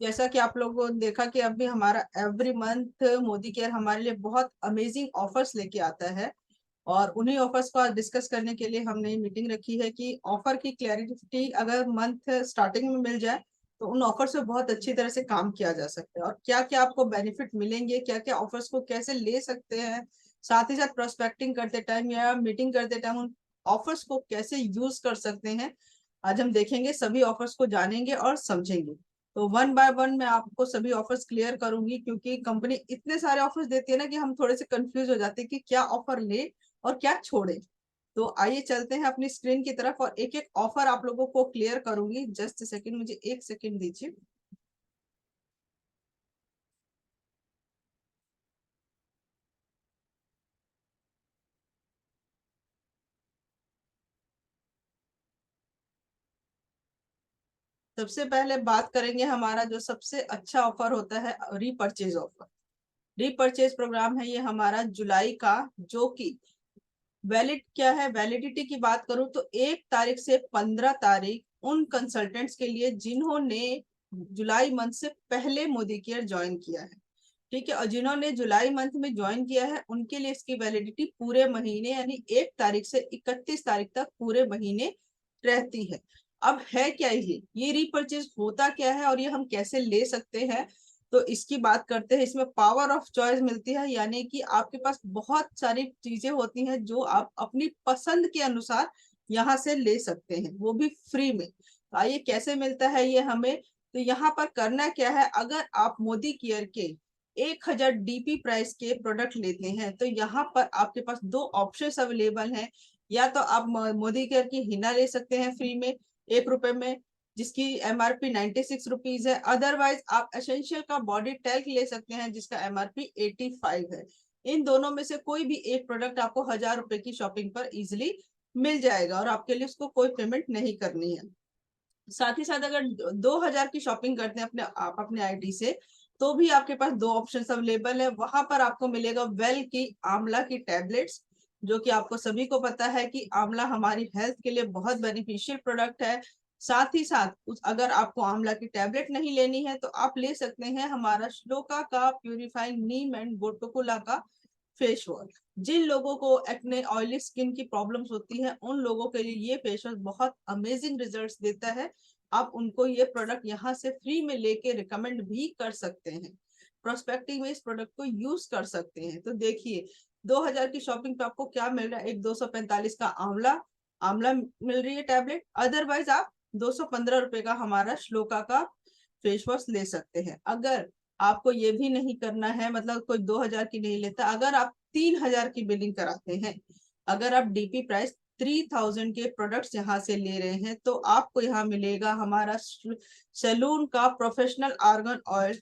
जैसा कि आप लोगों ने देखा कि अभी हमारा एवरी मंथ मोदी केयर हमारे लिए बहुत अमेजिंग ऑफर्स लेके आता है, और उन्हीं ऑफर्स को आज डिस्कस करने के लिए हमने मीटिंग रखी है कि ऑफर की क्लैरिटी अगर मंथ स्टार्टिंग में मिल जाए तो उन ऑफर्स पे बहुत अच्छी तरह से काम किया जा सकता है, और क्या क्या आपको बेनिफिट मिलेंगे, क्या क्या ऑफर्स को कैसे ले सकते हैं, साथ ही साथ प्रोस्पेक्टिंग करते टाइम या मीटिंग करते टाइम उन ऑफर्स को कैसे यूज कर सकते हैं, आज हम देखेंगे, सभी ऑफर्स को जानेंगे और समझेंगे। तो वन बाय वन मैं आपको सभी ऑफर्स क्लियर करूंगी, क्योंकि कंपनी इतने सारे ऑफर्स देती है ना कि हम थोड़े से कंफ्यूज हो जाते हैं कि क्या ऑफर ले और क्या छोड़े। तो आइए चलते हैं अपनी स्क्रीन की तरफ और एक एक ऑफर आप लोगों को क्लियर करूंगी। जस्ट सेकंड, मुझे एक सेकंड दीजिए। सबसे पहले बात करेंगे हमारा जो सबसे अच्छा ऑफर होता है, रीपर्चेज ऑफर। रीपर्चेज प्रोग्राम है ये हमारा जुलाई का, जो कि वैलिड क्या है, वैलिडिटी की बात करूं तो 1 तारीख से 15 तारीख उन कंसल्टेंट्स के लिए जिन्होंने जुलाई मंथ से पहले मोदी केयर ज्वाइन किया है। ठीक है, और जिन्होंने जुलाई मंथ में ज्वाइन किया है उनके लिए इसकी वैलिडिटी पूरे महीने यानी 1 तारीख से 31 तारीख तक पूरे महीने रहती है। अब है क्या ये रीपर्चेज होता क्या है और ये हम कैसे ले सकते हैं, तो इसकी बात करते हैं। इसमें पावर ऑफ चॉइस मिलती है, यानी कि आपके पास बहुत सारी चीजें होती हैं जो आप अपनी पसंद के अनुसार यहाँ से ले सकते हैं, वो भी फ्री में। तो आइए कैसे मिलता है ये हमें। तो यहाँ पर करना क्या है, अगर आप मोदी केयर के 1000 DP प्राइस के प्रोडक्ट लेते हैं तो यहाँ पर आपके पास दो ऑप्शन अवेलेबल हैं। या तो आप मोदी केयर की हिना ले सकते हैं फ्री में 1 रुपए में, जिसकी MRP 96 रुपीज है। अदरवाइज आप एसेंशियल का बॉडी टैल्क ले सकते हैं जिसका MRP 85 है। इन दोनों में से कोई भी एक प्रोडक्ट आपको 1000 रुपए की शॉपिंग पर इजिली मिल जाएगा और आपके लिए उसको कोई पेमेंट नहीं करनी है। साथ ही साथ अगर 2000 की शॉपिंग करते हैं अपने आईडी से, तो भी आपके पास दो ऑप्शन अवेलेबल है। वहां पर आपको मिलेगा वेल की आंवला की टैबलेट्स, जो कि आपको सभी को पता है कि आंवला हमारी हेल्थ के लिए बहुत बेनिफिशियल प्रोडक्ट है। साथ ही साथ अगर आपको आंवला की टैबलेट नहीं लेनी है तो आप ले सकते हैं हमारा श्लोका का प्यूरिफाइंग नीम एंड गोटोकोला का फेस वॉश। जिन लोगों को एक्ने ऑयली स्किन की प्रॉब्लम्स होती है उन लोगों के लिए ये फेस वॉश बहुत अमेजिंग रिजल्ट्स देता है। आप उनको ये प्रोडक्ट यहाँ से फ्री में लेके रिकमेंड भी कर सकते हैं, प्रोस्पेक्टिव में इस प्रोडक्ट को यूज कर सकते हैं। तो देखिए 2000 की शॉपिंग पे आपको क्या मिल रहा है, एक 245 का आंवला आंवला मिल रही है टैबलेट। अदरवाइज आप 215 रुपए का हमारा श्लोका का फेस वॉश ले सकते हैं। अगर आपको ये भी नहीं करना है, मतलब कोई 2000 की नहीं लेता, अगर आप 3000 की बिलिंग कराते हैं, अगर आप डीपी प्राइस 3000 के प्रोडक्ट्स यहाँ से ले रहे हैं, तो आपको यहाँ मिलेगा हमारा सैलून का professional argan oil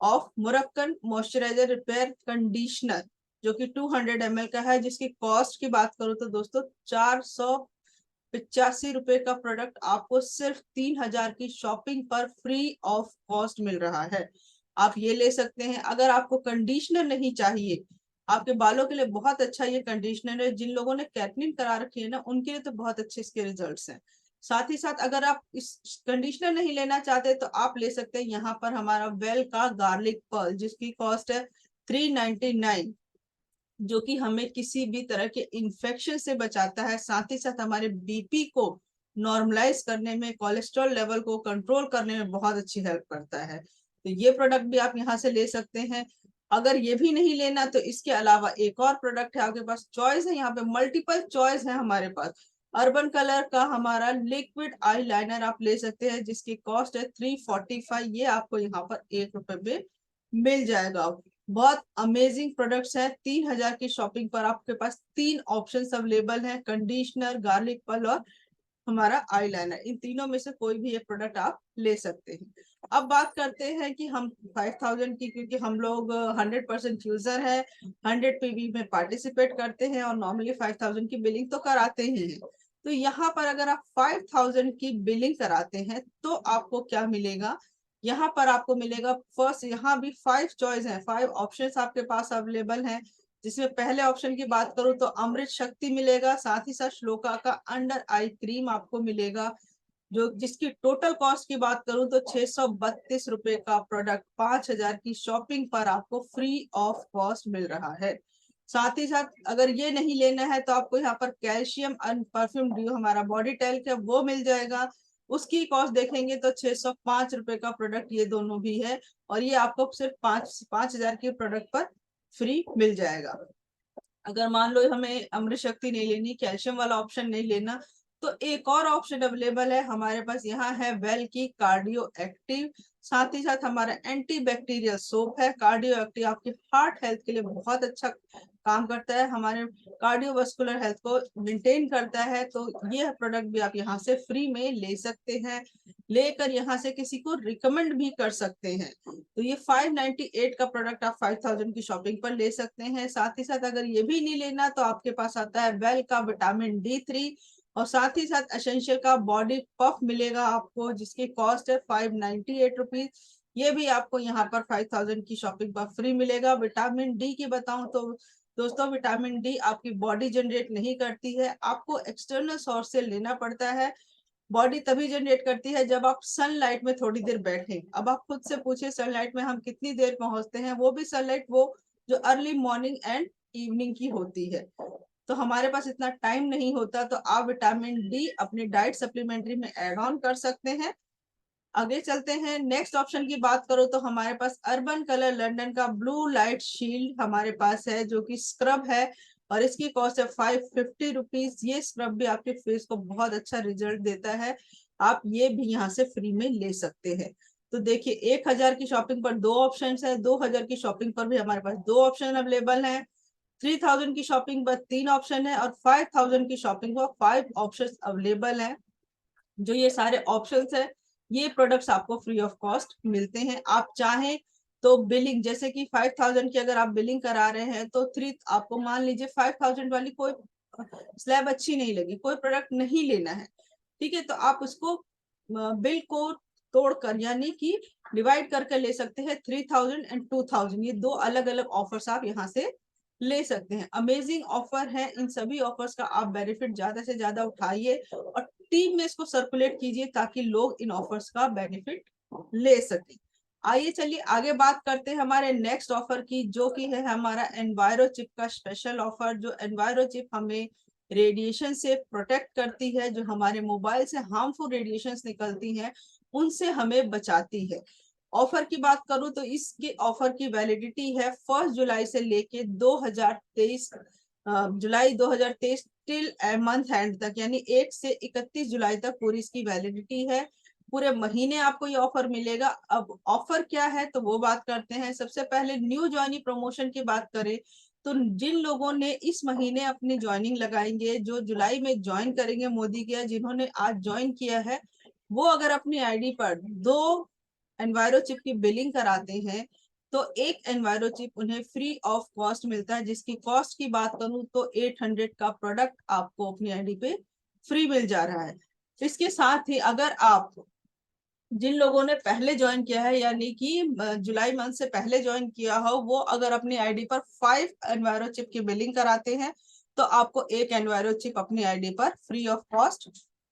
of Moroccan moisturiser repair conditioner, जो कि 200 ml का है, जिसकी कॉस्ट की बात करूं तो दोस्तों 485 रुपए का प्रोडक्ट आपको सिर्फ 3000 की शॉपिंग पर फ्री ऑफ कॉस्ट मिल रहा है। आप ये ले सकते हैं। अगर आपको कंडीशनर नहीं चाहिए, आपके बालों के लिए बहुत अच्छा ये कंडीशनर है, जिन लोगों ने कैटनिन करा रखी है ना उनके लिए तो बहुत अच्छे इसके रिजल्ट्स हैं। साथ ही साथ अगर आप इस कंडीशनर नहीं लेना चाहते तो आप ले सकते हैं यहाँ पर हमारा वेल का गार्लिक पर्ल, जिसकी कॉस्ट है 399, जो कि हमें किसी भी तरह के इन्फेक्शन से बचाता है। साथ ही साथ हमारे बीपी को नॉर्मलाइज करने में, कोलेस्ट्रॉल लेवल को कंट्रोल करने में बहुत अच्छी हेल्प करता है। तो ये प्रोडक्ट भी आप यहाँ से ले सकते हैं। अगर ये भी नहीं लेना तो इसके अलावा एक और प्रोडक्ट है आपके पास, चॉइस है यहाँ पे, मल्टीपल चॉइस है हमारे पास। अर्बन कलर का हमारा लिक्विड आई लाइनर आप ले सकते हैं, जिसकी कॉस्ट है 345। ये आपको यहाँ पर 1 रुपए में मिल जाएगा। बहुत अमेजिंग प्रोडक्ट्स हैं। 3000 की शॉपिंग पर आपके पास तीन ऑप्शंस अवेलेबल हैं, कंडीशनर, गार्लिक पर्ल और हमारा आईलाइनर। इन तीनों में से कोई भी एक प्रोडक्ट आप ले सकते हैं। अब बात करते हैं कि हम 5000 की, क्योंकि हम लोग 100% यूजर है, 100 PV में पार्टिसिपेट करते हैं और नॉर्मली 5000 की बिलिंग तो कराते ही हैं। तो यहाँ पर अगर आप 5000 की बिलिंग कराते हैं तो आपको क्या मिलेगा, यहाँ पर आपको मिलेगा फर्स्ट, यहाँ भी 5 चॉइस है, 5 ऑप्शंस आपके पास अवेलेबल हैं। जिसमें पहले ऑप्शन की बात करूं तो अमृत शक्ति मिलेगा, साथ ही साथ श्लोका का अंडर आई क्रीम आपको मिलेगा, जो जिसकी टोटल कॉस्ट की बात करूं तो 632 रुपए का प्रोडक्ट 5000 की शॉपिंग पर आपको फ्री ऑफ कॉस्ट मिल रहा है। साथ ही साथ अगर ये नहीं लेना है तो आपको यहाँ पर कैल्शियम परफ्यूम ड्यू हमारा बॉडी टैल्क है वो मिल जाएगा। उसकी कॉस्ट देखेंगे तो 605 रुपए का प्रोडक्ट ये दोनों भी है, और ये आपको सिर्फ 5000 के प्रोडक्ट पर फ्री मिल जाएगा। अगर मान लो हमें अमृत शक्ति नहीं लेनी, कैल्शियम वाला ऑप्शन नहीं लेना, तो एक और ऑप्शन अवेलेबल है हमारे पास, यहाँ है वेल की कार्डियो एक्टिव। साथ ही साथ हमारा एंटी बैक्टीरियल सोप है। कार्डियो एक्टिव आपके हार्ट हेल्थ के लिए बहुत अच्छा काम करता है, हमारे कार्डियोवास्कुलर हेल्थ को मेंटेन करता है। तो ये प्रोडक्ट भी आप यहाँ से फ्री में ले सकते हैं, लेकर यहाँ से किसी को रिकमेंड भी कर सकते हैं। तो ये 598 का प्रोडक्ट आप 5000 की शॉपिंग पर ले सकते हैं। साथ ही साथ अगर ये भी नहीं लेना तो आपके पास आता है वेल का विटामिन D3, और साथ ही साथ एसेंशियल का बॉडी पफ मिलेगा आपको, जिसकी कॉस्ट है 598 रुपीज। ये भी आपको यहाँ पर 5000 की शॉपिंग पर फ्री मिलेगा। विटामिन डी की बताऊं तो दोस्तों, विटामिन डी आपकी बॉडी जनरेट नहीं करती है, आपको एक्सटर्नल सोर्स से लेना पड़ता है। बॉडी तभी जनरेट करती है जब आप सनलाइट में थोड़ी देर बैठे। अब आप खुद से पूछिए सनलाइट में हम कितनी देर पहुंचते हैं, वो भी सनलाइट वो जो अर्ली मॉर्निंग एंड इवनिंग की होती है। तो हमारे पास इतना टाइम नहीं होता, तो आप विटामिन डी अपनी डाइट सप्लीमेंट्री में ऐड ऑन कर सकते हैं। आगे चलते हैं, नेक्स्ट ऑप्शन की बात करो तो हमारे पास अर्बन कलर लंदन का ब्लू लाइट शील्ड हमारे पास है, जो कि स्क्रब है, और इसकी कॉस्ट है 550 रुपीज। ये स्क्रब भी आपके फेस को बहुत अच्छा रिजल्ट देता है, आप ये भी यहाँ से फ्री में ले सकते हैं। तो देखिए 1000 की शॉपिंग पर दो ऑप्शन है, 2000 की शॉपिंग पर भी हमारे पास दो ऑप्शन अवेलेबल है, 3000 की शॉपिंग पर तीन ऑप्शन है, और 5000 की शॉपिंग पर 5 ऑप्शन अवेलेबल है। जो ये सारे ऑप्शंस है, ये प्रोडक्ट्स आपको फ्री ऑफ कॉस्ट मिलते हैं। आप चाहें तो बिलिंग, जैसे कि 5000 की अगर आप बिलिंग करा रहे हैं तो आपको मान लीजिए 5000 वाली कोई स्लैब अच्छी नहीं लगी, कोई प्रोडक्ट नहीं लेना है, ठीक है, तो आप उसको बिल को तोड़कर यानी कि डिवाइड करके ले सकते हैं। 3000 एंड 2000 ये दो अलग अलग ऑफर्स आप यहाँ से ले सकते हैं। अमेजिंग ऑफर है, इन सभी ऑफर्स का आप बेनिफिट ज्यादा से ज्यादा उठाइए और टीम में इसको सर्कुलेट कीजिए ताकि लोग इन ऑफर्स का बेनिफिट ले सके। आइए चलिए आगे बात करते हैं हमारे नेक्स्ट ऑफर की, जो कि है हमारा एनवायरो चिप का स्पेशल ऑफर। जो एनवायरो चिप हमें रेडिएशन से प्रोटेक्ट करती है, जो हमारे मोबाइल से हार्मफुल रेडिएशंस निकलती हैं उनसे हमें बचाती है। ऑफर की बात करूं तो इसके ऑफर की वैलिडिटी है 1 जुलाई से लेके 2023 जुलाई 2023 टिल मंथ एंड तक, यानी 1 से 31 जुलाई तक पूरी इसकी वैलिडिटी है। पूरे महीने आपको ये ऑफर मिलेगा। अब ऑफर क्या है तो वो बात करते हैं। सबसे पहले न्यू ज्वाइनिंग प्रमोशन की बात करें तो जिन लोगों ने इस महीने अपनी ज्वाइनिंग लगाएंगे, जो जुलाई में ज्वाइन करेंगे मोदी के, जिन्होंने आज ज्वाइन किया है, वो अगर अपनी आईडी पर 2 एनवायरो चिप की बिलिंग कराते हैं तो एक एनवायरो चिप उन्हें फ्री ऑफ कॉस्ट मिलता है, जिसकी कॉस्ट की बात करूं तो 800 का प्रोडक्ट आपको अपनी आईडी पे फ्री मिल जा रहा है। इसके साथ ही अगर आप जिन लोगों ने पहले ज्वाइन किया है, यानी कि जुलाई मंथ से पहले ज्वाइन किया हो, वो अगर अपनी आईडी पर 5 एनवायरो चिप की बिलिंग कराते हैं तो आपको एक एनवायरो चिप अपनी आईडी पर फ्री ऑफ कॉस्ट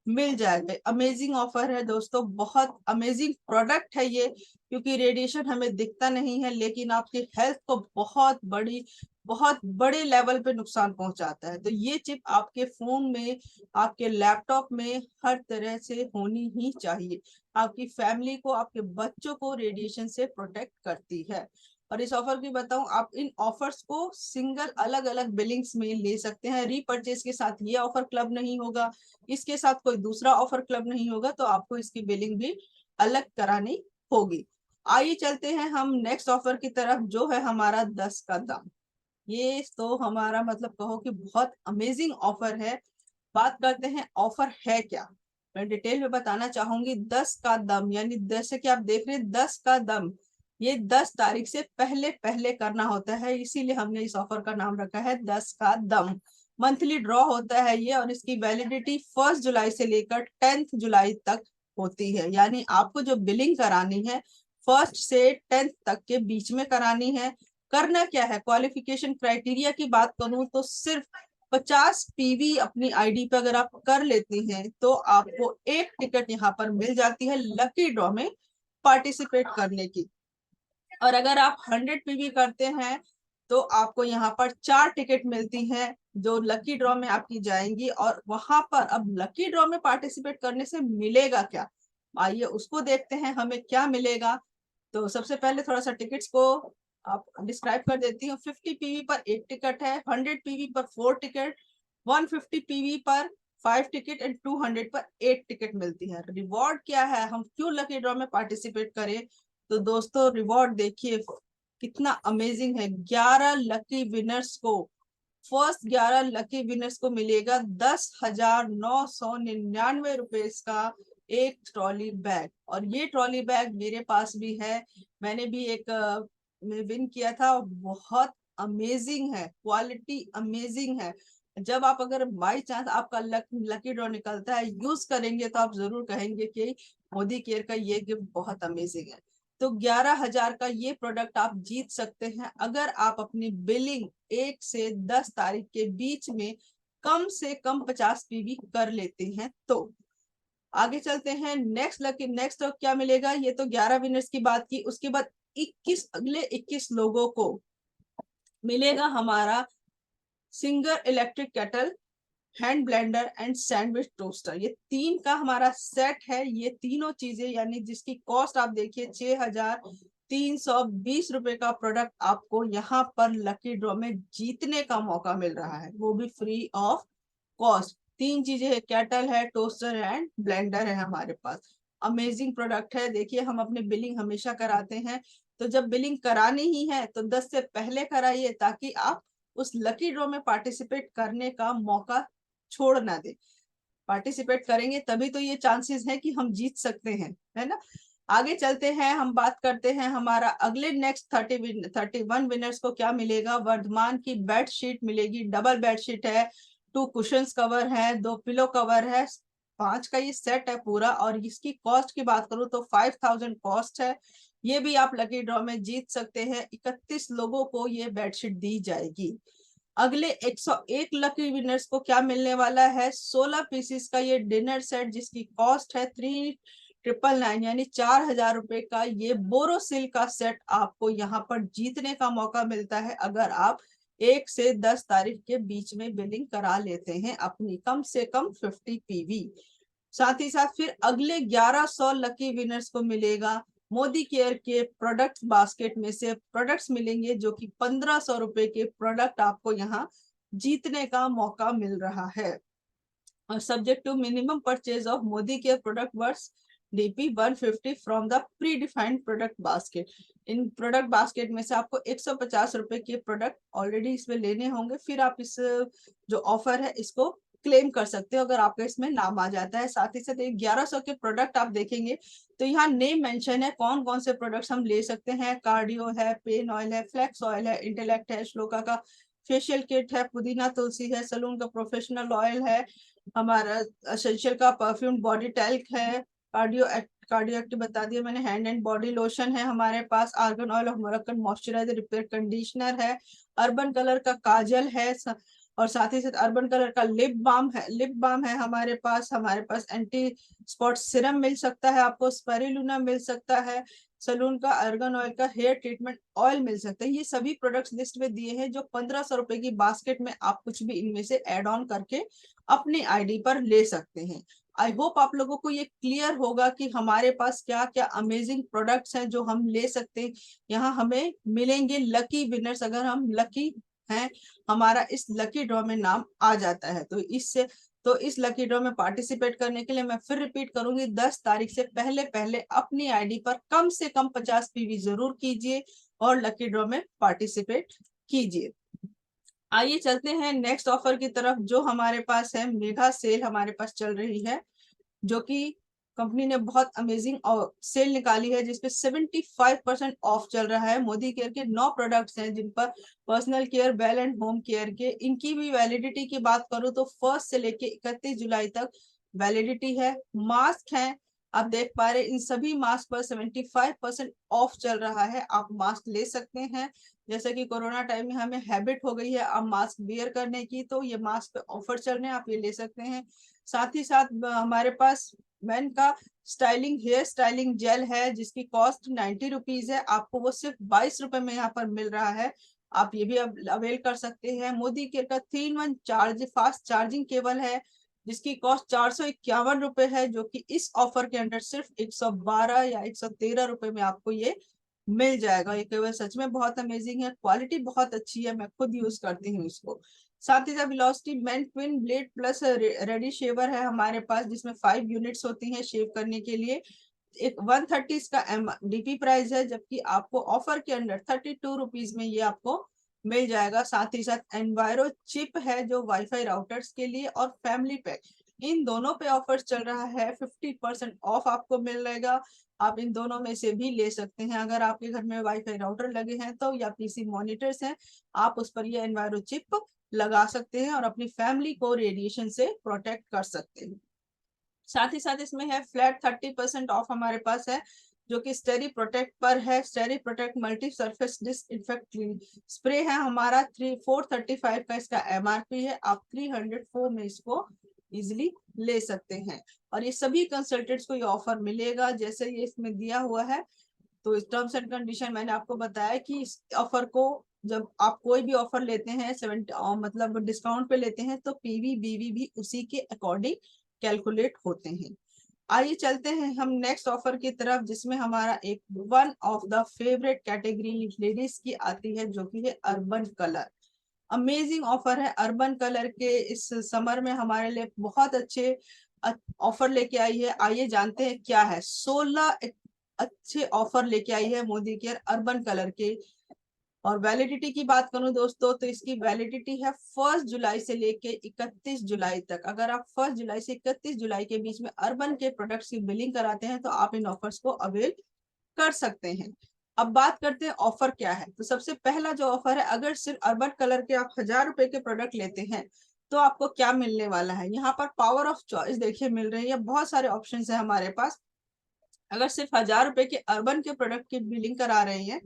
मिल जाएगा। अमेजिंग ऑफर है दोस्तों, बहुत अमेजिंग प्रोडक्ट है ये, क्योंकि रेडिएशन हमें दिखता नहीं है लेकिन आपकी हेल्थ को बहुत बड़े लेवल पे नुकसान पहुंचाता है। तो ये चिप आपके फोन में, आपके लैपटॉप में हर तरह से होनी ही चाहिए। आपकी फैमिली को, आपके बच्चों को रेडिएशन से प्रोटेक्ट करती है। और इस ऑफर की बताऊं, आप इन ऑफर्स को सिंगल अलग अलग बिलिंग्स में ले सकते हैं। रीपर्चेज के साथ ये ऑफर क्लब नहीं होगा, इसके साथ कोई दूसरा ऑफर क्लब नहीं होगा, तो आपको इसकी बिलिंग भी अलग करानी होगी। आइए चलते हैं हम नेक्स्ट ऑफर की तरफ, जो है हमारा 10 का दाम। ये तो हमारा मतलब कहो कि बहुत अमेजिंग ऑफर है। बात करते हैं ऑफर है क्या, मैं डिटेल में बताना चाहूंगी। 10 का दम, यानी जैसे कि आप देख रहे हैं 10 का दम, ये 10 तारीख से पहले पहले करना होता है, इसीलिए हमने इस ऑफर का नाम रखा है 10 का दम। मंथली ड्रॉ होता है ये, और इसकी वैलिडिटी 1 जुलाई से लेकर 10 जुलाई तक होती है। यानी आपको जो बिलिंग करानी है 1 से 10 तक के बीच में करानी है। करना क्या है, क्वालिफिकेशन क्राइटेरिया की बात करूं तो सिर्फ 50 पीवी अपनी आईडी पे अगर आप कर लेती हैं तो आपको एक टिकट यहाँ पर मिल जाती है लकी ड्रॉ में पार्टिसिपेट करने की। और अगर आप 100 पीवी करते हैं तो आपको यहाँ पर 4 टिकट मिलती हैं जो लकी ड्रॉ में आपकी जाएंगी। और वहां पर अब लकी ड्रॉ में पार्टिसिपेट करने से मिलेगा क्या, आइए उसको देखते हैं हमें क्या मिलेगा। तो सबसे पहले थोड़ा सा टिकट्स को आप डिस्क्राइब कर देती हूँ। 50 पीवी पर एक टिकट है, 100 पीवी पर 4 टिकट, 150 पीवी पर 5 टिकट एंड 200 पर 8 टिकट मिलती है। रिवॉर्ड क्या है, हम क्यों लकी ड्रॉ में पार्टिसिपेट करें, तो दोस्तों रिवॉर्ड देखिए कितना अमेजिंग है। 11 लकी विनर्स को, फर्स्ट 11 लकी विनर्स को मिलेगा 10,999 रुपए का एक ट्रॉली बैग। और ये ट्रॉली बैग मेरे पास भी है, मैंने भी एक विन किया था। बहुत अमेजिंग है, क्वालिटी अमेजिंग है। जब आप अगर बाई चांस आपका लकी ड्रॉ निकलता है, यूज करेंगे तो आप जरूर कहेंगे कि मोदी केयर का ये गिफ्ट बहुत अमेजिंग है। तो 11,000 का ये प्रोडक्ट आप जीत सकते हैं अगर आप अपनी बिलिंग 1 से 10 तारीख के बीच में कम से कम 50 पीवी कर लेते हैं। तो आगे चलते हैं नेक्स्ट तो क्या मिलेगा, ये तो 11 विनर्स की बात की। उसके बाद 21 अगले 21 लोगों को मिलेगा हमारा singer electric kettle, hand blender and sandwich toaster. ये 3 का हमारा सेट है। ये तीनों चीजें यानी जिसकी कॉस्ट आप देखिए 6,320 रुपए का प्रोडक्ट आपको यहाँ पर लकी ड्रॉ में जीतने का मौका मिल रहा है, वो भी फ्री ऑफ कॉस्ट। 3 चीजें है, केटल है, टोस्टर एंड ब्लेंडर है हमारे पास। अमेजिंग प्रोडक्ट है। देखिए हम अपने बिलिंग हमेशा कराते हैं, तो जब बिलिंग करानी ही है तो 10 से पहले कराइए ताकि आप उस लकी ड्रॉ में पार्टिसिपेट करने का मौका छोड़ ना दे। पार्टिसिपेट करेंगे तभी तो ये चांसेस है कि हम जीत सकते हैं, है ना। आगे चलते हैं, हम बात करते हैं हमारा अगले नेक्स्ट 31 विनर्स को क्या मिलेगा। वर्धमान की बेड शीट मिलेगी, डबल बेड शीट है, 2 कुशंस कवर है, 2 पिलो कवर है, 5 का ये सेट है पूरा। और इसकी कॉस्ट की बात करूं तो 5,000 कॉस्ट है। ये भी आप लकी ड्रॉ में जीत सकते हैं। 31 लोगों को ये बेडशीट दी जाएगी। अगले 101 लकी विनर्स को क्या मिलने वाला है, 16 पीसीस का ये डिनर सेट जिसकी कॉस्ट है 3,999 यानी 4,000 रुपए का। ये बोरोसिल का सेट आपको यहाँ पर जीतने का मौका मिलता है अगर आप 1 से 10 तारीख के बीच में बिलिंग करा लेते हैं अपनी कम से कम 50 पीवी। साथ ही साथ फिर अगले 1100 लकी विनर्स को मिलेगा मोदी केयर के प्रोडक्ट बास्केट में से प्रोडक्ट्स मिलेंगे, जो कि 1,500 रुपए के प्रोडक्ट आपको यहाँ जीतने का मौका मिल रहा है। और subject to minimum purchase of Modicare product worth DP 150 from the predefined product basket. इन प्रोडक्ट बास्केट में से आपको 150 रुपए के प्रोडक्ट ऑलरेडी इसमें लेने होंगे, फिर आप इस जो ऑफर है इसको क्लेम कर सकते हो अगर आपका इसमें नाम आ जाता है। साथ ही साथ 1100 के प्रोडक्ट आप देखेंगे तो यहाँ नेम मेंशन है कौन कौन से प्रोडक्ट्स हम ले सकते हैं। कार्डियो है, पेन ऑयल है, फ्लेक्स ऑयल है, इंटेलेक्ट है, श्लोका का फेशियल किट है, पुदीना तुलसी है, सलून का प्रोफेशनल ऑयल है, हमारा एसेंशियल का परफ्यूम बॉडी टैल्क है, कार्डियो एक्टिव बता दिया मैंने, हैंड एंड बॉडी लोशन है हमारे पास, argan oil of Moroccan moisturiser repair conditioner है, अर्बन कलर का काजल है, और साथ ही साथ अर्बन कलर का लिप बाम है हमारे पास एंटी स्पॉट सिरम मिल सकता है आपको, स्पेरुलिना मिल सकता है, सलून का आर्गन ऑयल का हेयर ट्रीटमेंट ऑयल मिल सकता है। ये सभी प्रोडक्ट्स लिस्ट में दिए हैं जो 1,500 रुपए की बास्केट में आप कुछ भी इनमें से ऐड ऑन करके अपनी आईडी पर ले सकते हैं। आई होप आप लोगों को ये क्लियर होगा कि हमारे पास क्या क्या अमेजिंग प्रोडक्ट्स हैं जो हम ले सकते हैं। यहाँ हमें मिलेंगे लकी विनर्स अगर हम लकी हैं, हमारा इस लकी ड्रॉ में नाम आ जाता है। तो इस लकी ड्रॉ में पार्टिसिपेट करने के लिए मैं फिर रिपीट करूंगी, 10 तारीख से पहले पहले अपनी आईडी पर कम से कम 50 पीवी जरूर कीजिए और लकी ड्रॉ में पार्टिसिपेट कीजिए। आइए चलते हैं नेक्स्ट ऑफर की तरफ जो हमारे पास है। मेगा सेल हमारे पास चल रही है जो कि कंपनी ने बहुत अमेजिंग सेल निकाली है जिसपे 75% ऑफ चल रहा है। मोदी केयर के 9 प्रोडक्ट्स हैं जिन पर personal care, bell and home care के, इनकी भी वैलिडिटी की बात करूं तो 1 से लेके 31 जुलाई तक वैलिडिटी है। मास्क है आप देख पा रहे इन सभी मास्क पर 75% ऑफ चल रहा है। आप मास्क ले सकते हैं। जैसे कि कोरोना टाइम में हमें हैबिट हो गई है अब मास्क वियर करने की, तो ये मास्क पे ऑफर चल रहे हैं, आप ये ले सकते हैं। साथ ही साथ हमारे पास मेन का स्टाइलिंग हेयर स्टाइलिंग जेल है जिसकी कॉस्ट 90 रुपीज है, आपको वो सिर्फ 22 रुपए में यहाँ पर मिल रहा है। आप ये भी अवेल कर सकते हैं। मोदी केयर का 3-in-1 charge fast charging cable है जिसकी कॉस्ट 451 रुपए है, जो कि इस ऑफर के अंदर सिर्फ 112 या 113 रुपए में आपको ये मिल जाएगा। ये केबल सच में बहुत अमेजिंग है, क्वालिटी बहुत अच्छी है, मैं खुद यूज करती हूँ इसको। साथ ही साथ velocity main twin blade plus ready shaver है हमारे पास जिसमें 5 यूनिट्स होती हैं शेव करने के लिए। एक 130 इसका MDP प्राइस है, जबकि आपको ऑफर के अंदर 32 रुपीज में ये आपको मिल जाएगा। साथ ही साथ एनवायरो चिप है जो वाईफाई राउटर्स के लिए, और फैमिली पैक, इन दोनों पे ऑफर चल रहा है। 50% ऑफ आपको मिल जाएगा। आप इन दोनों में से भी ले सकते हैं। अगर आपके घर में वाईफाई राउटर लगे हैं तो, या PC मॉनिटर्स हैं, आप उस पर ये एनवायरो चिप लगा सकते हैं और अपनी फैमिली को रेडिएशन से प्रोटेक्ट कर सकते हैं। साथ ही साथ इसमें है फ्लैट 30% ऑफ हमारे पास है, जो कि स्टेरी प्रोटेक्ट पर है। स्टेरी protect multi surface disinfect spray है हमारा। 435 का इसका MRP है, आप 304 में इसको इजिली ले सकते हैं। और ये सभी कंसल्टेंट्स को ये ऑफर मिलेगा जैसे ये इसमें दिया हुआ है। तो इस टर्म्स एंड कंडीशन मैंने आपको बताया कि इस ऑफर को जब आप कोई भी ऑफर लेते हैं 70 मतलब डिस्काउंट पे लेते हैं, तो PV BV भी उसी के अकॉर्डिंग कैलकुलेट होते हैं। आइए चलते हैं हम नेक्स्ट ऑफर की तरफ, जिसमें हमारा एक one of the favourite category ladies की आती है, जो कि है अर्बन कलर। अमेजिंग ऑफर है अर्बन कलर के। इस समर में हमारे लिए बहुत अच्छे ऑफर लेके आई है। आइए जानते हैं क्या है। 16 अच्छे ऑफर लेके आई है मोदी केयर अर्बन कलर के। और वैलिडिटी की बात करूं दोस्तों, तो इसकी वैलिडिटी है 1 जुलाई से लेके 31 जुलाई तक। अगर आप 1 जुलाई से 31 जुलाई के बीच में अर्बन के प्रोडक्ट्स की बिलिंग कराते हैं तो आप इन ऑफर्स को अवेल कर सकते हैं। अब बात करते हैं ऑफर क्या है। तो सबसे पहला जो ऑफर है, अगर सिर्फ अर्बन कलर के आप 1000 रुपए के प्रोडक्ट लेते हैं तो आपको क्या मिलने वाला है। यहाँ पर पावर ऑफ चॉइस देखिए मिल रही है, बहुत सारे ऑप्शन है हमारे पास। अगर सिर्फ 1000 रुपए के अर्बन के प्रोडक्ट की बिलिंग करा रहे हैं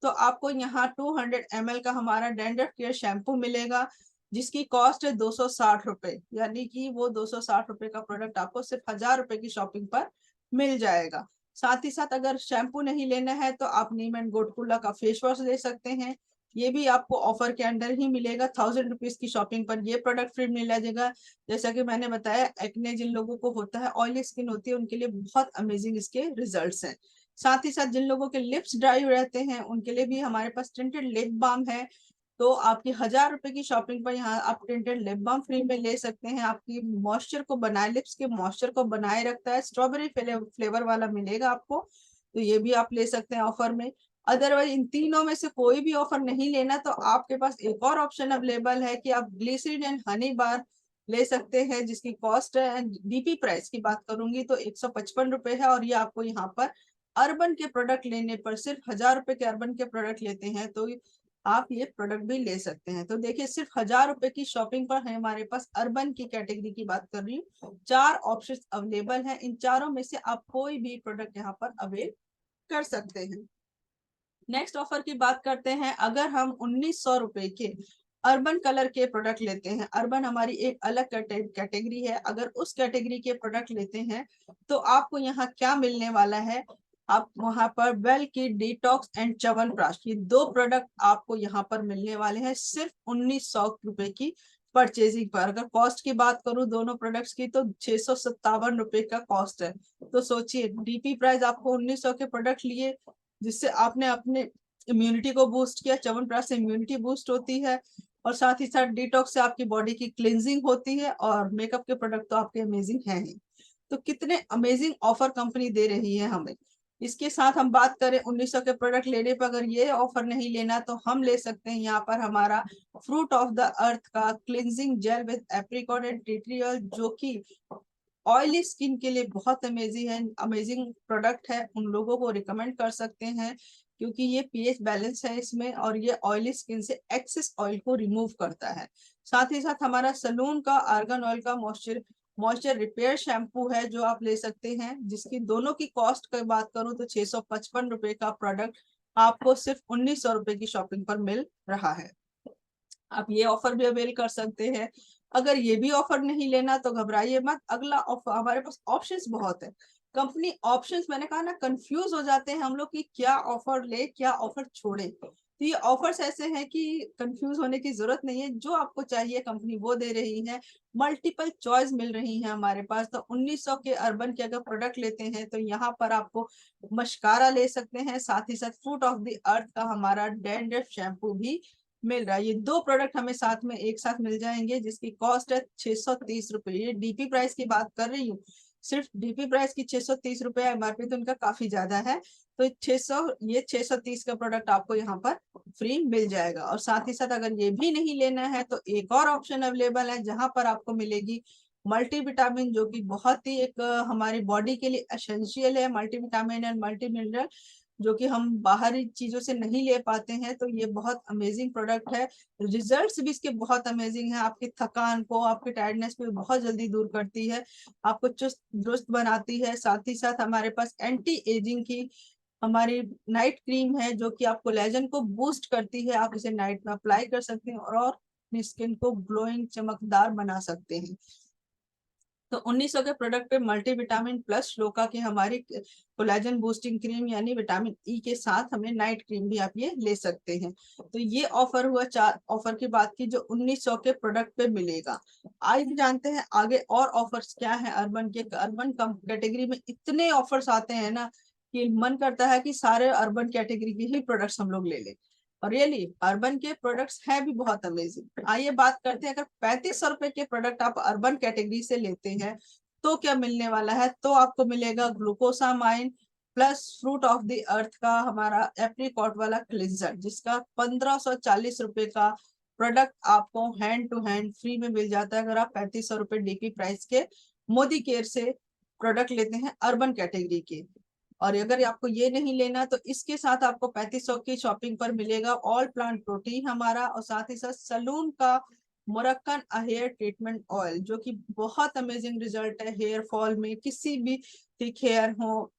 तो आपको यहाँ 200 ml का हमारा डैंड्रफ केयर शैम्पू मिलेगा जिसकी कॉस्ट है 260 रुपए, यानी कि वो 260 रुपए का प्रोडक्ट आपको सिर्फ 1000 रुपए की शॉपिंग पर मिल जाएगा। साथ ही साथ अगर शैम्पू नहीं लेना है तो आप नीम एंड गोटकुला का फेस वॉश ले सकते हैं। ये भी आपको ऑफर के अंदर ही मिलेगा। 1000 रुपीज की शॉपिंग पर ये प्रोडक्ट फ्री मिल जाएगा। जैसा कि मैंने बताया, एक्ने जिन लोगों को होता है, ऑयली स्किन होती है, उनके लिए बहुत अमेजिंग इसके रिजल्ट्स हैं। साथ ही साथ जिन लोगों के लिप्स ड्राई रहते हैं उनके लिए भी हमारे पास टिंटेड लिप बाम है। तो आपकी 1000 रुपए की शॉपिंग पर यहाँ आप टिंटेड लिप बाम फ्री में ले सकते हैं। आपकी मॉइस्चर को बनाए, लिप्स के मॉइस्चर को बनाए रखता है। स्ट्रॉबेरी फ्लेवर वाला मिलेगा आपको, तो ये भी आप ले सकते हैं ऑफर में। अदरवाइज इन तीनों में से कोई भी ऑफर नहीं लेना तो आपके पास एक और ऑप्शन अवेलेबल है कि आप ग्लिसरीन एंड हनी बार ले सकते हैं जिसकी कॉस्ट है, DP प्राइस की बात करूंगी तो 155 रुपए है। और ये आपको यहाँ पर अर्बन के प्रोडक्ट लेने पर, सिर्फ 1000 रुपए के अर्बन के प्रोडक्ट लेते हैं तो आप ये प्रोडक्ट भी ले सकते हैं। तो देखिए सिर्फ 1000 रुपए की शॉपिंग पर है हमारे पास अर्बन की कैटेगरी की बात कर रही हूँ, 4 ऑप्शन अवेलेबल है। इन चारों में से आप कोई भी प्रोडक्ट यहाँ पर अवेल कर सकते हैं। नेक्स्ट ऑफर की बात करते हैं। अगर हम 1900 रुपए के अर्बन कलर के प्रोडक्ट लेते हैं, अर्बन हमारी एक अलग कैटेगरी है, अगर उस कैटेगरी के प्रोडक्ट लेते हैं तो आपको यहाँ क्या मिलने वाला है। आप वहां पर वेल की डिटॉक्स एंड च्यवनप्राश, ये 2 प्रोडक्ट आपको यहाँ पर मिलने वाले हैं सिर्फ 1900 रुपए की परचेजिंग पर। अगर कॉस्ट की बात करूं दोनों प्रोडक्ट्स की तो 657 रुपए का कॉस्ट है। तो सोचिए DP प्राइस आपको 1900 के प्रोडक्ट लिए जिससे आपने अपने इम्यूनिटी को बूस्ट किया। च्यवनप्राश से इम्यूनिटी बूस्ट होती है और साथ ही साथ डिटॉक्स से आपकी बॉडी की क्लींजिंग होती है। और मेकअप के प्रोडक्ट तो आपके अमेजिंग हैं ही। तो कितने अमेजिंग ऑफर कंपनी दे रही है हमें। इसके साथ हम बात करें 1900 के प्रोडक्ट लेने पर, अगर ये ऑफर नहीं लेना तो हम ले सकते हैं यहाँ पर हमारा फ्रूट ऑफ द अर्थ का cleansing gel with apricot and tea tree oil, जो कि ऑयली स्किन के लिए बहुत अमेजिंग प्रोडक्ट है। उन लोगों को रिकमेंड कर सकते हैं क्योंकि ये pH बैलेंस है इसमें और ये ऑयली स्किन से एक्सेस ऑयल को रिमूव करता है। साथ ही साथ हमारा सलून का आर्गन ऑयल का मॉइस्चर मॉइस्चर रिपेयर शैम्पू है जो आप ले सकते हैं, जिसकी दोनों की कॉस्ट की बात करूं तो 655 रुपए का प्रोडक्ट आपको सिर्फ 1900 रुपए की शॉपिंग पर मिल रहा है। आप ये ऑफर भी अवेल कर सकते हैं। अगर ये भी ऑफर नहीं लेना तो घबराइए मत, अगला ऑफर हमारे पास ऑप्शंस बहुत है। कंपनी ऑप्शंस, मैंने कहा ना, कंफ्यूज हो जाते हैं हम लोग कि क्या ऑफर ले क्या ऑफर छोड़े। तो ये ऑफर्स ऐसे हैं कि कंफ्यूज होने की जरूरत नहीं है, जो आपको चाहिए कंपनी वो दे रही है। मल्टीपल चॉइस मिल रही है हमारे पास। तो 1900 के अर्बन के अगर प्रोडक्ट लेते हैं तो यहाँ पर आपको मस्कारा ले सकते हैं, साथ ही साथ फ्रूट ऑफ द अर्थ का हमारा डैंड्रफ शैम्पू भी मिल रहा है। ये दो प्रोडक्ट हमें साथ में एक साथ मिल जाएंगे, जिसकी कॉस्ट है 630 रुपए। ये डीपी प्राइस की बात कर रही हूँ, सिर्फ डीपी प्राइस की 630 रुपए, एमआरपी तो इनका काफी ज्यादा है। तो 600, ये 630 का प्रोडक्ट आपको यहाँ पर फ्री मिल जाएगा। और साथ ही साथ अगर ये भी नहीं लेना है तो एक और ऑप्शन अवेलेबल है, जहां पर आपको मिलेगी मल्टीविटामिन, जो कि बहुत ही एक हमारी बॉडी के लिए एसेंशियल है। मल्टीविटामिन एंड मल्टी मिनरल जो कि हम बाहरी चीजों से नहीं ले पाते हैं। तो ये बहुत अमेजिंग प्रोडक्ट है। रिजल्ट्स भी इसके बहुत अमेजिंग है। आपकी थकान को, आपके टायर्डनेस को बहुत जल्दी दूर करती है, आपको चुस्त दुरुस्त बनाती है। साथ ही साथ हमारे पास एंटी एजिंग की हमारी नाइट क्रीम है, जो कि आपको कोलेजन को बूस्ट करती है। आप इसे नाइट में अप्लाई कर सकते हैं और अपनी स्किन को ग्लोइंग, चमकदार बना सकते हैं। तो 1900 के प्रोडक्ट पे मल्टीविटामिन प्लस श्लोका की हमारी कोलेजन बूस्टिंग क्रीम यानी विटामिन ई के साथ हमें नाइट क्रीम भी आप ये ले सकते हैं। तो ये ऑफर हुआ, चार ऑफर की बात की जो 1900 के प्रोडक्ट पे मिलेगा। आज जानते हैं आगे और ऑफर्स क्या है अर्बन के। अर्बन कैटेगरी में इतने ऑफर्स आते हैं ना कि मन करता है कि सारे अर्बन कैटेगरी के ही प्रोडक्ट्स हम लोग ले लें। और रियली अर्बन के प्रोडक्ट्स हैं भी बहुत अमेजिंग। आइए बात करते हैं, अगर 3500 रुपए के प्रोडक्ट आप अर्बन कैटेगरी से लेते हैं तो क्या मिलने वाला है। तो आपको मिलेगा glucosamine plus fruit of the earth का हमारा एप्रिकॉट वाला क्लिंजर, जिसका 1540 रुपए का प्रोडक्ट आपको हैंड टू हैंड फ्री में मिल जाता है, अगर आप 3500 रुपए डीपी प्राइस के मोदी केयर से प्रोडक्ट लेते हैं अर्बन कैटेगरी के। और अगर आपको ये नहीं लेना तो इसके साथ आपको 3500 की शॉपिंग पर मिलेगा ऑल प्लांट प्रोटीन हमारा, और साथ ही साथ सलून का मोरक्कन हेयर ट्रीटमेंट ऑयल, जो कि बहुत अमेजिंग रिजल्ट है हेयर फॉल में। किसी भी थिक हेयर हो,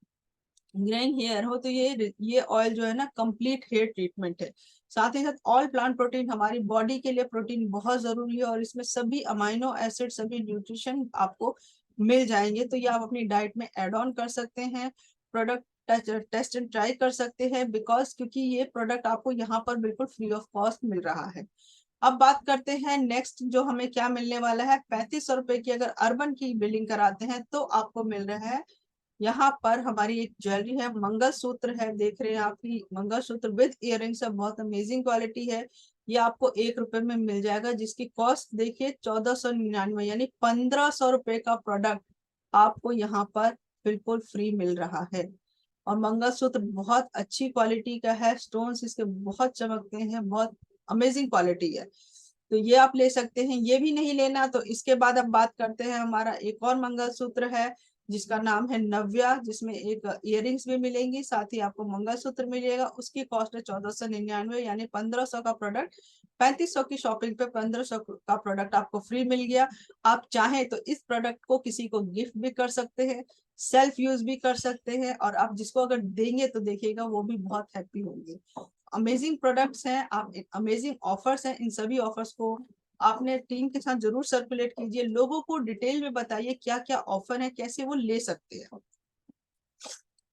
ग्रेइंग हेयर हो, तो ये ऑयल जो है ना कंप्लीट हेयर ट्रीटमेंट है। साथ ही साथ ऑल प्लांट प्रोटीन, हमारी बॉडी के लिए प्रोटीन बहुत जरूरी है और इसमें सभी अमाइनो एसिड, सभी न्यूट्रिशन आपको मिल जाएंगे। तो ये आप अपनी डाइट में एड ऑन कर सकते हैं। प्रोडक्ट टेस्ट एंड ट्राई कर सकते हैं, बिकॉज क्योंकि ये प्रोडक्ट आपको यहाँ पर बिल्कुल फ्री ऑफ कॉस्ट मिल रहा है। अब बात करते हैं नेक्स्ट, जो हमें क्या मिलने वाला है। 3500 रुपए की अगर अर्बन की बिलिंग कराते हैं तो आपको मिल रहा है यहाँ पर हमारी एक ज्वेलरी है, मंगलसूत्र है, देख रहे हैं आपकी मंगलसूत्र विद इयररिंग्स है, बहुत अमेजिंग क्वालिटी है। ये आपको 1 रुपए में मिल जाएगा, जिसकी कॉस्ट देखिए 1499, यानी 1500 रुपए का प्रोडक्ट आपको यहाँ पर बिल्कुल फ्री मिल रहा है। और मंगलसूत्र बहुत अच्छी क्वालिटी का है, स्टोन्स इसके बहुत चमकते हैं, बहुत अमेजिंग क्वालिटी है। तो ये आप ले सकते हैं। ये भी नहीं लेना तो इसके बाद अब बात करते हैं, हमारा एक और मंगलसूत्र है जिसका नाम है नव्या, जिसमें एक इयररिंग्स भी मिलेंगी, साथ ही आपको मंगलसूत्र मिलेगा। उसकी कॉस्ट है 1499, यानी 1500 का प्रोडक्ट 3500 की शॉपिंग पे 1500 का प्रोडक्ट आपको फ्री मिल गया। आप चाहें तो इस प्रोडक्ट को किसी को गिफ्ट भी कर सकते हैं, सेल्फ यूज भी कर सकते हैं, और आप जिसको अगर देंगे तो देखिएगा वो भी बहुत हैप्पी होंगे। अमेजिंग प्रोडक्ट्स हैं, आप अमेजिंग ऑफर्स हैं। इन सभी ऑफर्स को आपने टीम के साथ जरूर सर्कुलेट कीजिए, लोगों को डिटेल में बताइए क्या क्या ऑफर है, कैसे वो ले सकते हैं।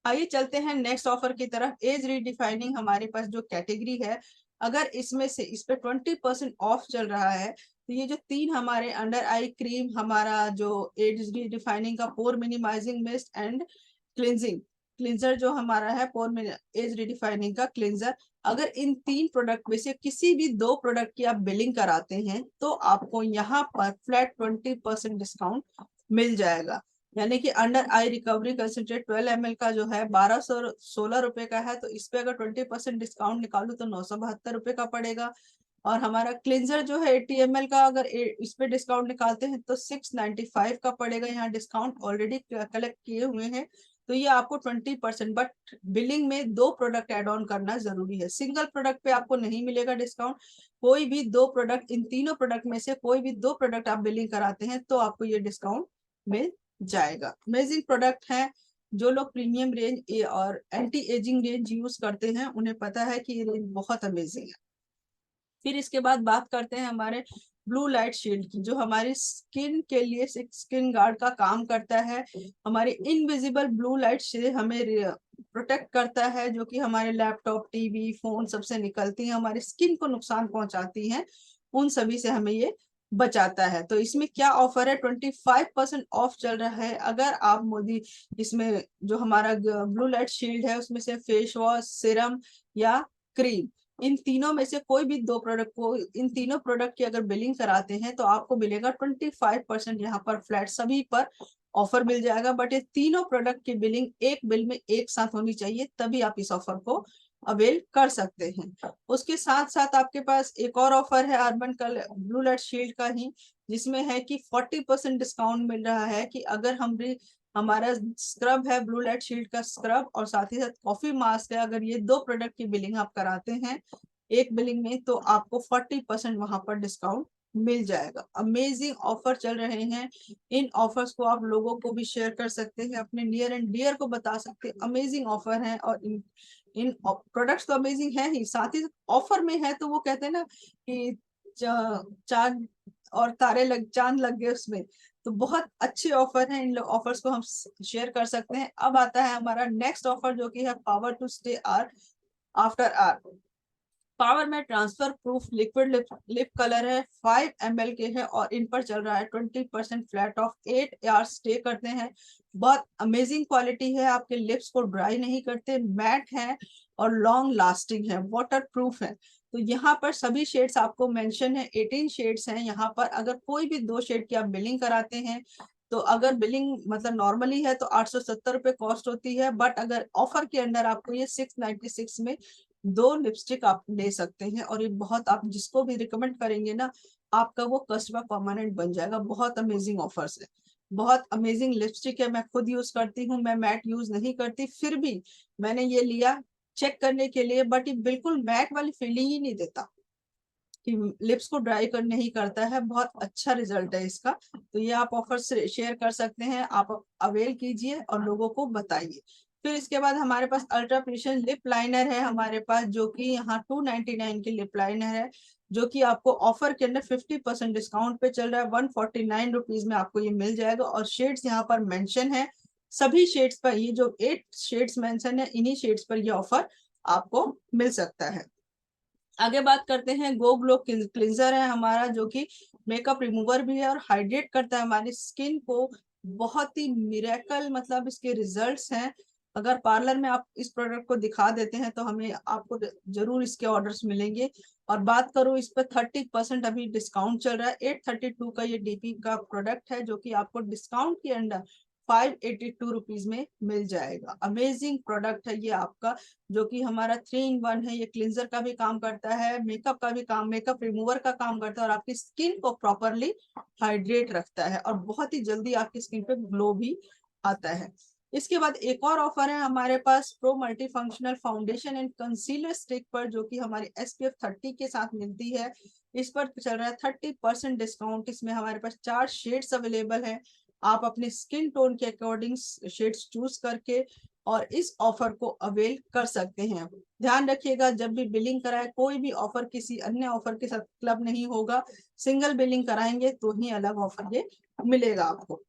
आइए चलते हैं नेक्स्ट ऑफर की तरफ। एज रीडिफाइनिंग हमारे पास जो कैटेगरी है, अगर इसमें से इस पे 20% ऑफ चल रहा है, तो ये जो तीन हमारे अंडर आई क्रीम, हमारा जो एज रीडिफाइनिंग का pore minimising mist and cleansing cleanser जो हमारा है, पोर एज रिडिफाइनिंग का क्लिंजर, अगर इन तीन प्रोडक्ट में से किसी भी दो प्रोडक्ट की आप बिलिंग कराते हैं तो आपको यहाँ पर फ्लैट 20% डिस्काउंट मिल जाएगा। यानी कि अंडर आई रिकवरी कंसेंट्रेट 12 ml का जो है 1216 रुपए का है, तो इस पे अगर 20% डिस्काउंट निकालू तो 972 रुपए का पड़ेगा। और हमारा क्लिंजर जो है 80 ml का, अगर इस पे डिस्काउंट निकालते हैं तो 695 का पड़ेगा। यहाँ डिस्काउंट ऑलरेडी कलेक्ट किए हुए हैं, तो ये आपको 20%, बट बिलिंग में दो प्रोडक्ट एड ऑन करना जरूरी है। सिंगल प्रोडक्ट पे आपको नहीं मिलेगा डिस्काउंट। कोई भी दो प्रोडक्ट, इन तीनों प्रोडक्ट में से कोई भी दो प्रोडक्ट आप बिलिंग कराते हैं तो आपको ये डिस्काउंट मिल जाएगा। अमेजिंग प्रोडक्ट है। जो लोग प्रीमियम रेंज और एंटी एजिंग रेंज यूज करते हैं उन्हें पता है कि ये रेंज बहुत अमेजिंग है। फिर इसके बाद बात करते हैं हमारे ब्लू लाइट शील्ड की, जो हमारी स्किन के लिए स्किन गार्ड का काम करता है। हमारी इनविजिबल ब्लू लाइट से हमें प्रोटेक्ट करता है, जो कि हमारे लैपटॉप, टीवी, फोन सबसे निकलती है, हमारी स्किन को नुकसान पहुंचाती हैं, उन सभी से हमें ये बचाता है। तो इसमें क्या ऑफर है, 25% ऑफ चल रहा है। अगर आप मोदी इसमें जो हमारा ब्लू लाइट शील्ड है उसमें से फेस वॉश, सीरम या क्रीम, इन तीनों में से कोई भी दो प्रोडक्ट को, इन तीनों प्रोडक्ट की अगर बिलिंग कराते हैं तो आपको मिलेगा 25% यहाँ पर फ्लैट सभी पर ऑफर मिल जाएगा। बट ये तीनों प्रोडक्ट की बिलिंग एक बिल में एक साथ होनी चाहिए, तभी आप इस ऑफर को अवेल कर सकते हैं। उसके साथ साथ आपके पास एक और ऑफर है urban colour blue light shield का ही, जिसमें है कि 40% डिस्काउंट मिल रहा है कि अगर हम भी हमारा स्क्रब है ब्लू लाइट शील्ड का स्क्रब और साथ ही साथ कॉफी मास्क है, अगर ये दो प्रोडक्ट की बिलिंग आप कराते हैं एक बिलिंग में, तो आपको 40% वहां पर डिस्काउंट मिल जाएगा। अमेजिंग ऑफर चल रहे हैं। इन ऑफर्स को आप लोगों को भी शेयर कर सकते हैं, अपने नियर एंड डियर को बता सकते हैं अमेजिंग ऑफर है। और इन प्रोडक्ट्स तो अमेजिंग है ही, साथ ही ऑफर में है तो वो कहते हैं ना कि चांद और तारे लग चांद लग गए उसमें। तो बहुत अच्छे ऑफर हैं, इन ऑफर्स को हम शेयर कर सकते हैं। अब आता है हमारा नेक्स्ट ऑफर, जो कि है power to stay hour after hour. Power में transfer proof liquid lip colour है, 5 ml के है और इन पर चल रहा है 20% फ्लैट ऑफ। 8 आवर्स स्टे करते हैं। बहुत अमेजिंग क्वालिटी है, आपके लिप्स को ड्राई नहीं करते, मैट है और लॉन्ग लास्टिंग है, वाटर प्रूफ है। तो यहाँ पर सभी शेड्स आपको मेंशन है, 18 शेड्स हैं यहाँ पर। अगर कोई भी 2 शेड की आप बिलिंग कराते हैं तो अगर बिलिंग मतलब नॉर्मली है तो 870 रुपये कॉस्ट होती है, बट अगर ऑफर के अंदर आपको ये 696 में 2 लिपस्टिक आप ले सकते हैं। और ये बहुत, आप जिसको भी रिकमेंड करेंगे ना आपका वो कस्टमर परमानेंट बन जाएगा। बहुत अमेजिंग ऑफर्स है, बहुत अमेजिंग लिपस्टिक है। मैं खुद यूज करती हूँ, मैं मैट यूज नहीं करती, फिर भी मैंने ये लिया चेक करने के लिए, बट ये बिल्कुल मैट वाली फीलिंग ही नहीं देता कि लिप्स को ड्राई कर नहीं करता है। बहुत अच्छा रिजल्ट है इसका। तो ये आप ऑफर शेयर कर सकते हैं, आप अवेल कीजिए और लोगों को बताइए। फिर इसके बाद हमारे पास अल्ट्रा प्रिशन लिप लाइनर है हमारे पास, जो कि यहाँ 299 की लिप लाइनर है, जो कि आपको ऑफर के अंदर 50% डिस्काउंट पे चल रहा है। 149 रुपीज में आपको ये मिल जाएगा। और शेड्स यहाँ पर मेंशन है, सभी शेड्स पर, ये जो 8 शेड्स मेंशन है इन्हीं शेड्स पर ये ऑफर आपको मिल सकता है। आगे बात करते हैं गो ग्लो क्लिंजर है हमारा, जो कि मेकअप रिमूवर भी है और हाइड्रेट करता है हमारी स्किन को। बहुत ही मिरेकल मतलब इसके रिजल्ट्स हैं। अगर पार्लर में आप इस प्रोडक्ट को दिखा देते हैं तो हमें आपको जरूर इसके ऑर्डर्स मिलेंगे। और बात करूं इस पर 30% अभी डिस्काउंट चल रहा है। 832 का ये डीपी का प्रोडक्ट है, जो कि आपको डिस्काउंट के अंडर 582 रुपीज में मिल जाएगा। अमेजिंग प्रोडक्ट है ये आपका, जो कि हमारा 3 in 1 है। ये क्लिंजर का भी काम करता है, मेकअप का भी काम, मेकअप रिमूवर का काम करता है और आपकी स्किन को प्रॉपरली हाइड्रेट रखता है और बहुत ही जल्दी आपकी स्किन पे ग्लो भी आता है। इसके बाद एक और ऑफर है हमारे पास pro multi functional foundation and concealer stick पर, जो कि हमारी SPF 30 के साथ मिलती है। इस पर चल रहा है 30% डिस्काउंट। इसमें हमारे पास 4 शेड्स अवेलेबल है, आप अपने स्किन टोन के अकॉर्डिंग शेड्स चूज करके और इस ऑफर को अवेल कर सकते हैं। ध्यान रखिएगा, जब भी बिलिंग कराए कोई भी ऑफर किसी अन्य ऑफर के साथ क्लब नहीं होगा, सिंगल बिलिंग कराएंगे तो ही अलग ऑफर ये मिलेगा आपको।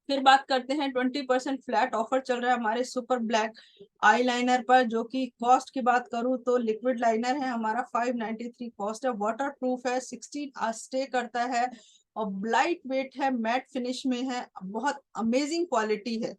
फिर बात करते हैं 20% फ्लैट ऑफर चल रहा है हमारे सुपर ब्लैक आई लाइनर पर, जो कि कॉस्ट की बात करूं तो लिक्विड लाइनर है हमारा 593 कॉस्ट है, वाटर प्रूफ है, 16 आवर स्टे करता है और लाइट वेट है, मैट फिनिश में है, बहुत अमेजिंग क्वालिटी है।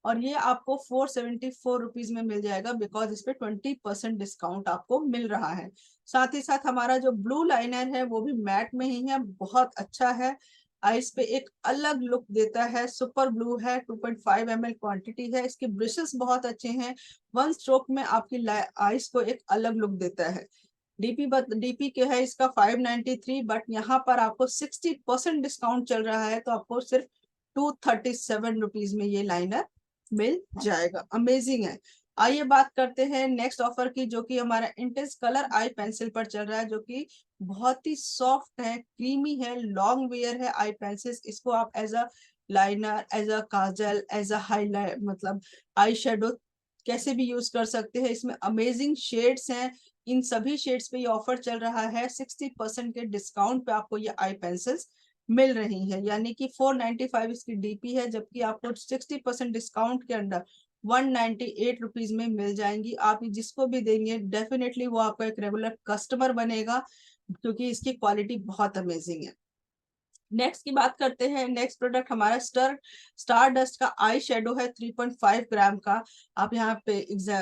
और ये आपको 474 रुपीज में मिल जाएगा, बिकॉज इस पे 20% डिस्काउंट आपको मिल रहा है। साथ ही साथ हमारा जो ब्लू लाइनर है वो भी मैट में ही है, बहुत अच्छा है, आइस पे एक अलग लुक देता है। सुपर ब्लू है, 2.5 ml क्वांटिटी है, इसके ब्रशेस बहुत अच्छे हैं, 1 स्ट्रोक में आपकी आइस को एक अलग लुक देता है। डीपी के है इसका 593, बट यहाँ पर आपको 60% डिस्काउंट चल रहा है तो आपको सिर्फ 237 रुपीज में ये लाइनर मिल जाएगा। अमेजिंग है। आइए बात करते हैं नेक्स्ट ऑफर की, जो कि हमारा इंटेंस कलर आई पेंसिल पर चल रहा है, जो कि बहुत ही सॉफ्ट है, क्रीमी है, लॉन्ग वेयर है आई पेंसिल। इसको आप as a liner, as a kajal, as a highlight, मतलब आई शेडो कैसे भी यूज कर सकते हैं। इसमें अमेजिंग शेड्स हैं, इन सभी शेड्स पे ये ऑफर चल रहा है। 60% के डिस्काउंट पे आपको ये आई पेंसिल्स मिल रही है, यानी कि 495 इसकी डीपी है, जबकि आपको 60% डिस्काउंट के अंदर 198 रुपीज में मिल जाएंगी। आप जिसको भी देंगे डेफिनेटली वो आपका एक रेगुलर कस्टमर बनेगा, क्योंकि इसकी क्वालिटी बहुत अमेजिंग है। नेक्स्ट की बात करते हैं। नेक्स्ट प्रोडक्ट हमारा स्टार डस्ट का आई शेडो है 3.5 ग्राम का। आप यहाँ पे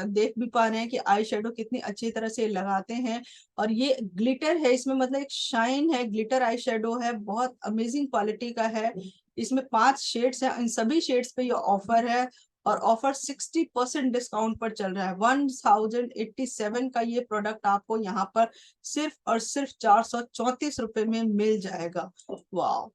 देख भी पा रहे हैं कि आई शेडो कितनी अच्छी तरह से लगाते हैं, और ये ग्लिटर है इसमें, मतलब एक शाइन है, ग्लिटर आई शेडो है, बहुत अमेजिंग क्वालिटी का है। इसमें 5 शेड्स हैं, इन सभी शेड्स पे ये ऑफर है, और ऑफर 60% डिस्काउंट पर चल रहा है। 1087 का ये प्रोडक्ट आपको यहाँ पर सिर्फ और सिर्फ 434 रुपए में मिल जाएगा। वाह,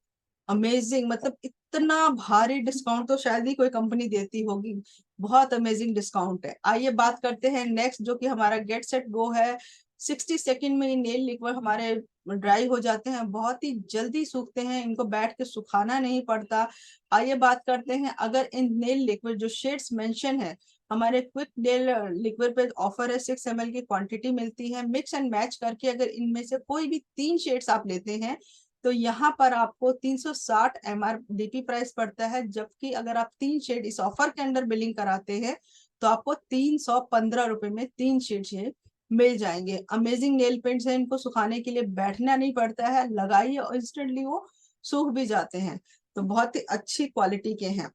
अमेजिंग, मतलब इतना भारी डिस्काउंट तो शायद ही कोई कंपनी देती होगी। बहुत अमेजिंग डिस्काउंट है। आइए बात करते हैं नेक्स्ट, जो कि हमारा गेट सेट गो है। 60 सेकेंड में ये नेल लिक्विड हमारे ड्राई हो जाते हैं, बहुत ही जल्दी सूखते हैं, इनको बैठ के सुखाना नहीं पड़ता। आइए बात करते हैं, अगर इन नेल लिक्विड जो शेड्स मेंशन है हमारे क्विक नेल लिक्विड पे ऑफर है, 6 ml की क्वांटिटी मिलती है। मिक्स एंड मैच करके अगर इनमें से कोई भी 3 शेड्स आप लेते हैं तो यहाँ पर आपको 360 MRDP प्राइस पड़ता है, जबकि अगर आप 3 शेड इस ऑफर के अंदर बिलिंग कराते हैं तो आपको 315 रुपए में 3 शेड मिल जाएंगे। अमेजिंग नेल पेंट्स हैं, इनको सुखाने के लिए बैठना नहीं पड़ता है, लगाइए और इंस्टेंटली वो सूख भी जाते हैं, तो बहुत ही अच्छी क्वालिटी के हैं,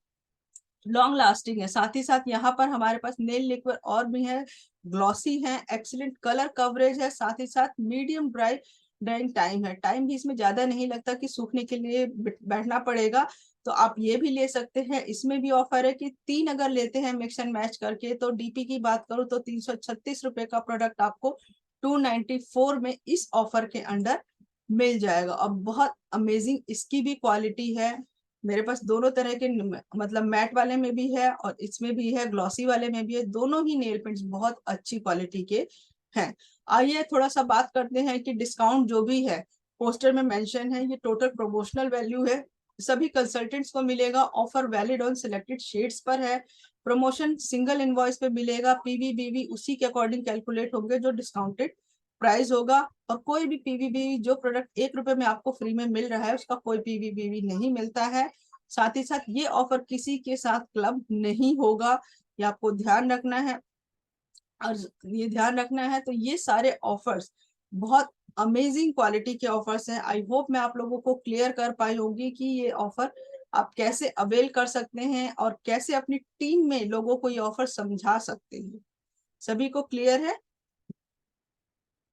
लॉन्ग लास्टिंग है। साथ ही साथ यहाँ पर हमारे पास नेल लिक्विड और भी है, ग्लॉसी है, एक्सीलेंट कलर कवरेज है, साथ ही साथ मीडियम ड्राइंग टाइम है। टाइम भी इसमें ज्यादा नहीं लगता कि सूखने के लिए बैठना पड़ेगा, तो आप ये भी ले सकते हैं। इसमें भी ऑफर है कि 3 अगर लेते हैं मिक्स एंड मैच करके, तो डीपी की बात करूं तो 336 रुपए का प्रोडक्ट आपको 294 में इस ऑफर के अंडर मिल जाएगा। और बहुत अमेजिंग इसकी भी क्वालिटी है। मेरे पास दोनों तरह के मतलब मैट वाले में भी है और इसमें भी है, ग्लॉसी वाले में भी है। दोनों ही नेल पेंट्स बहुत अच्छी क्वालिटी के हैं। आइए थोड़ा सा बात करते हैं कि डिस्काउंट जो भी है पोस्टर में मेंशन है, ये टोटल प्रोमोशनल वैल्यू है, सभी कंसल्टेंट्स को मिलेगा। Offer valid on selected shades पर है। प्रमोशन सिंगल इनवॉइस पे मिलेगा। पीवीबीवी उसी के अकॉर्डिंग कैलकुलेट होंगे जो डिस्काउंटेड प्राइस होगा, और कोई भी पीवीबी जो प्रोडक्ट 1 रुपए में आपको फ्री में मिल रहा है उसका कोई पीवीबी नहीं मिलता है। साथ ही साथ ये ऑफर किसी के साथ क्लब नहीं होगा, ये आपको ध्यान रखना है। और ये ध्यान रखना है, तो ये सारे ऑफर्स बहुत अमेजिंग क्वालिटी के ऑफर्स हैं। आई होप मैं आप लोगों को क्लियर कर पाई होगी कि ये ऑफर आप कैसे अवेल कर सकते हैं और कैसे अपनी टीम में लोगों को ये ऑफर समझा सकते हैं। सभी को क्लियर है?